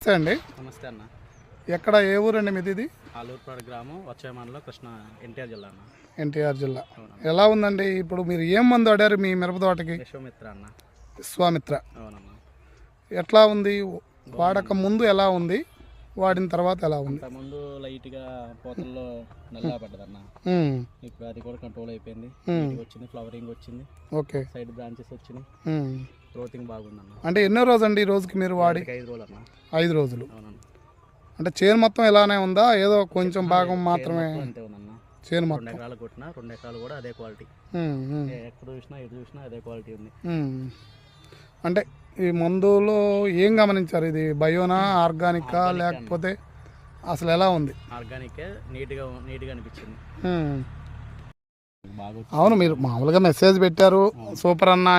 నమస్తే అండి. నమస్తే అన్న. ఎక్కడ ఏ ఊరండి మీది? ఇది ఆలూరుపాడు గ్రామం, వచ్చే మండలం, కృష్ణ ఎన్టీఆర్ జిల్లా అన్న. ఎన్టీఆర్ జిల్లా. అవునన్న. ఎలా ఉందండి ఇప్పుడు మీరు ఏం మందు వాడారు మీ మిరప తోటకి? విశ్వామిత్ర అన్న. విశ్వామిత్ర. అవునన్న. ఎట్లా ఉంది? వాడక ముందు ఎలా ఉంది, వాడిన తర్వాత ఎలా ఉంది? ముందు లైట్గా పోతల్లో నల్లా పడ్డదన్న. ఇప్పుడు అది కూడా కంట్రోల్ అయిపోయింది. వచ్చింది, ఫ్లవరింగ్ వచ్చింది, ఓకే, సైడ్ బ్రాంచెస్ వచ్చినాయి, గ్రోతింగ్ బాగుందన్న. అంటే ఎన్నో రోజు అండి ఈ రోజుకి మీరు వాడి? 5 రోజులు అన్న. 5 రోజులు. అవునన్న. అంటే చేను మొత్తం ఇలానే ఉందా, ఏదో కొంచెం భాగం మాత్రమే? అంతే ఉందన్న. చేను 2 మొత్తం ఎకరాలు కొట్టినా 2 ఎకరాలు కూడా అదే క్వాలిటీ. ఎక్కడ చూసినా ఎటు చూసినా అదే క్వాలిటీ ఉంది. అంటే ఈ మందులో ఏం గమనించారు? ఇది బయోనా, ఆర్గానికా, లేకపోతే అసలు ఎలా ఉంది? ఆర్గానికే, నీట్గా అనిపించింది. అవును, మీరు మామూలుగా మెసేజ్ పెట్టారు సూపర్ అన్న.